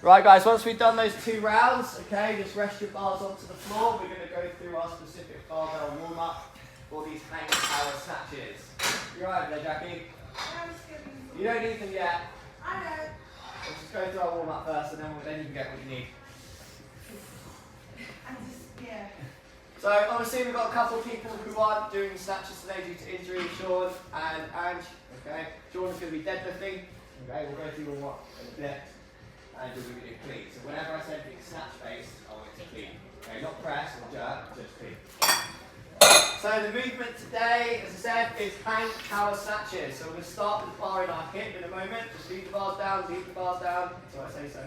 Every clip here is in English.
Right guys, once we've done those 2 rounds, okay, just rest your bars onto the floor. We're going to go through our specific barbell warm-up for these hang power snatches. You're right there, Jackie? You don't need them yet. I know. Let's just go through our warm-up first and then you can get what you need. Yeah. So obviously we've got a couple of people who aren't doing snatches today due to injury, Sean and Ange. Okay, Sean is going to be deadlifting. Okay, we'll go through warm-up in a bit. And you're going to do clean. So whenever I say anything snatch based, I want it to clean. Okay, not press or jerk, just clean. So the movement today, as I said, is hang power snatches. So we're going to start with the bar in our hip in a moment. Just leave the bars down, leave the bars down. So I say so.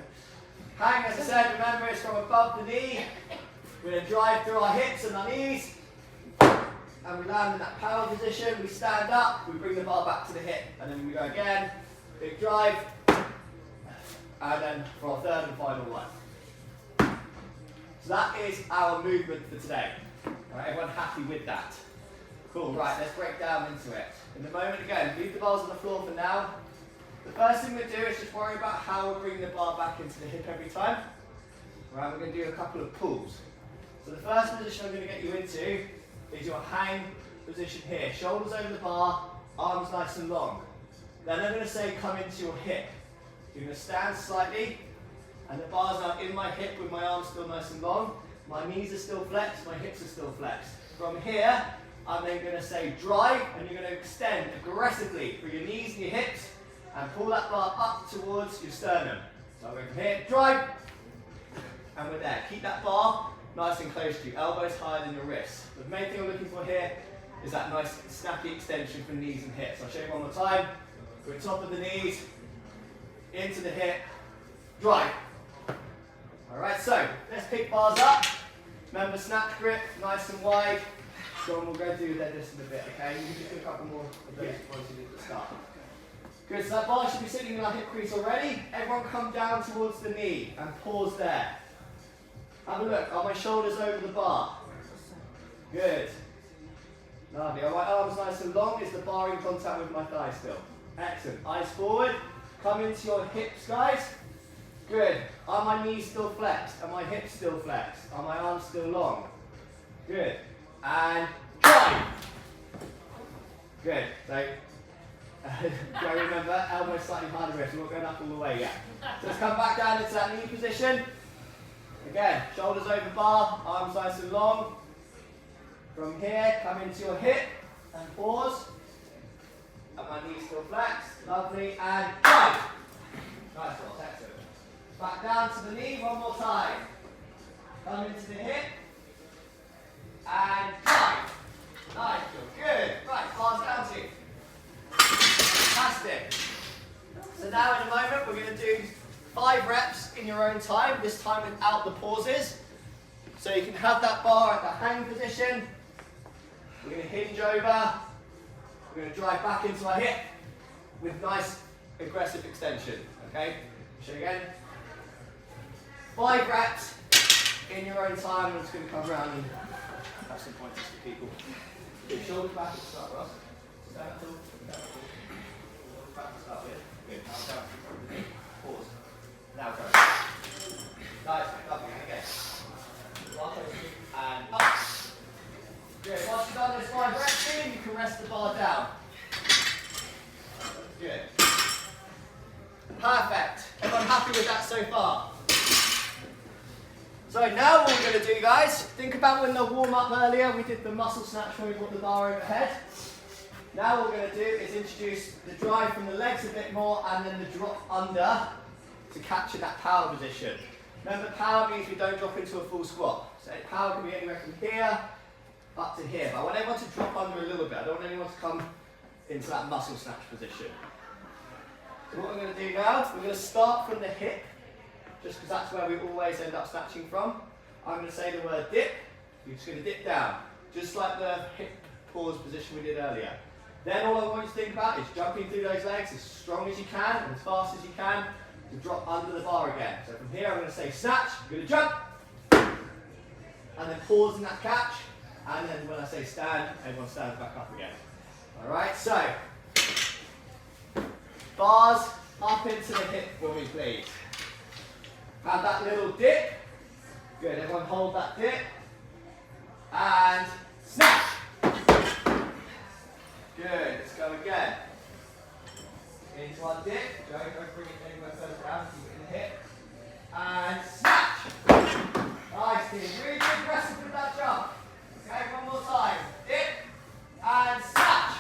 Hang, as I said, remember it's from above the knee. We're going to drive through our hips and our knees. And we land in that power position. We stand up, we bring the bar back to the hip. And then we go again. Big drive. And then for our third and final one. So that is our movement for today. Alright, everyone happy with that? Cool, right, let's break down into it. In a moment again, leave the bars on the floor for now. The first thing we do is just worry about how we're bringing the bar back into the hip every time. Right, we're going to do a couple of pulls. So the first position I'm going to get you into is your hang position here. Shoulders over the bar, arms nice and long. Then I'm going to say come into your hip. You're going to stand slightly, and the bar's now in my hip with my arms still nice and long. My knees are still flexed, my hips are still flexed. From here, I'm then going to say drive, and you're going to extend aggressively through your knees and your hips, and pull that bar up towards your sternum. So I'm going from here, drive, and we're there. Keep that bar nice and close to you, elbows higher than your wrists. The main thing I'm looking for here is that nice snappy extension from knees and hips. I'll show you one more time. Go top of the knees, into the hip, drive. Alright, so let's pick bars up. Remember snatch grip, nice and wide. So we'll go through that just in a bit, okay? You can just do a couple more of those ones you did at the start. Good, so that bar should be sitting in our hip crease already. Everyone come down towards the knee and pause there. Have a look, are my shoulders over the bar? Good. Lovely, are my arms nice and long? Is the bar in contact with my thigh still? Excellent, eyes forward. Come into your hips, guys. Good. Are my knees still flexed? Are my hips still flexed? Are my arms still long? Good. And drive. Good. So, do remember, elbows slightly behind the wrist. We're not going up all the way yet. So let's come back down into that knee position. Again, shoulders over bar, arms nice and long. From here, come into your hip and pause. And my knees still flexed, lovely, and drive. Nice one, excellent. Back down to the knee, one more time. Come into the hip, and drive. Nice, good. Right, bars down to you. Fantastic. So now in a moment, we're going to do 5 reps in your own time, this time without the pauses. So you can have that bar at the hang position. We're going to hinge over. We're going to drive back into our hip with nice aggressive extension. Okay? Show again. 5 reps in your own time. I'm just going to come around and have some pointers for people. Good. Shoulders back at the start, Ross. Stand up tall. Stand up tall. Shoulders back to start with. Good. Now go. Pause. Now go. Nice. Lovely. Again. One, and up. Good. Once you've done those 5 reps in, you can rest the bar down. Good. Perfect. Everyone happy with that so far? So now what we're going to do, guys, think about when the warm-up earlier, we did the muscle snatch when we brought the bar overhead. Now what we're going to do is introduce the drive from the legs a bit more and then the drop under to capture that power position. Remember, power means we don't drop into a full squat. So power can be anywhere from here up to here, but I want everyone to drop under a little bit. I don't want anyone to come into that muscle snatch position. So what we're going to do now, we're going to start from the hip, just because that's where we always end up snatching from. I'm going to say the word dip, you're just going to dip down, just like the hip pause position we did earlier. Then all I want you to think about is jumping through those legs as strong as you can and as fast as you can to drop under the bar again. So from here I'm going to say snatch, you're going to jump, and then pause in that catch. And then when I say stand, everyone stands back up again. Alright, so bars up into the hip for me, please. Have that little dip. Good, everyone hold that dip. And snatch. Good, let's go again. Into our dip. Don't bring it anywhere further down, keep it in the hip. And snatch. Nice, team. Really aggressive with that jump. Okay, one more time. Dip. And snatch.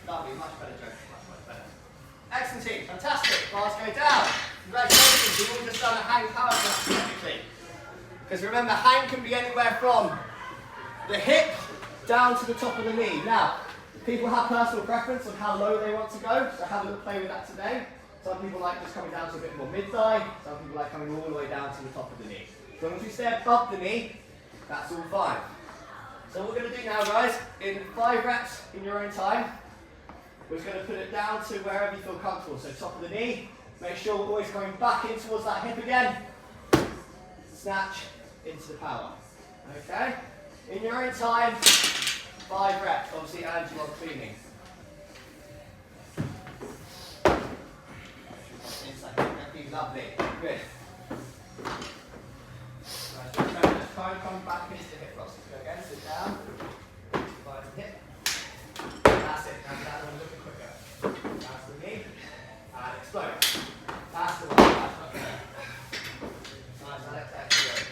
Lovely, much better, Joe. Much better. Excellent, team. Fantastic. Bars go down. Congratulations, you've all just done a hang power snatch technically. Because remember, hang can be anywhere from the hip down to the top of the knee. Now, people have personal preference on how low they want to go, so have a little play with that today. Some people like just coming down to a bit more mid-thigh, some people like coming all the way down to the top of the knee. As long as you stay above the knee, that's all fine. So what we're going to do now, guys, in 5 reps in your own time, we're just going to put it down to wherever you feel comfortable. So top of the knee, make sure we're always coming back in towards that hip again. Snatch into the power. Okay? In your own time, 5 reps, obviously, and you are cleaning. Lovely, good. Right, just try and come back into the hip thrust. Go again, sit down, find the hip. That's it, and that one a little quicker. That's the knee, and explode. That's the one, that's not good. Nice, Alex, excellent.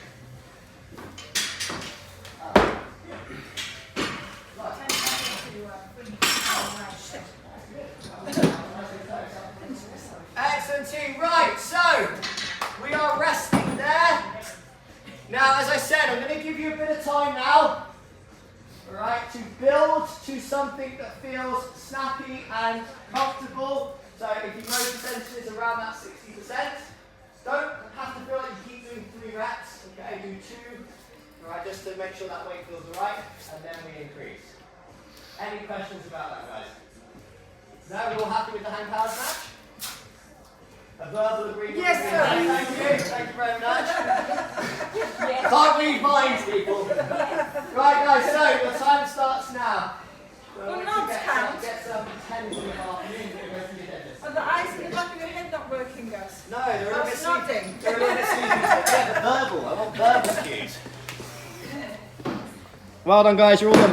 Excellent, team. Right, so we are resting there. Now, as I said, I'm going to give you a bit of time now, right, to build to something that feels snappy and comfortable. So if you know percentages around that 60%, don't have to feel like you keep doing 3 reps. Okay, do 2, right, just to make sure that weight feels right, and then we increase. Any questions about that, guys? No, we're all happy with the hand power snatch? A verbal agreement? Yes, sir. Thank you very much. Yes. Can't read minds, people. Right, guys, so the time starts now. Well, not count. Get some 10 in the afternoon. Are the eyes in the back of your head not working, Gus? No, they're a little bit sleepy. They're a little bit sleepy. Yeah, the verbal. I want verbal cues. Well done, guys. You're all done.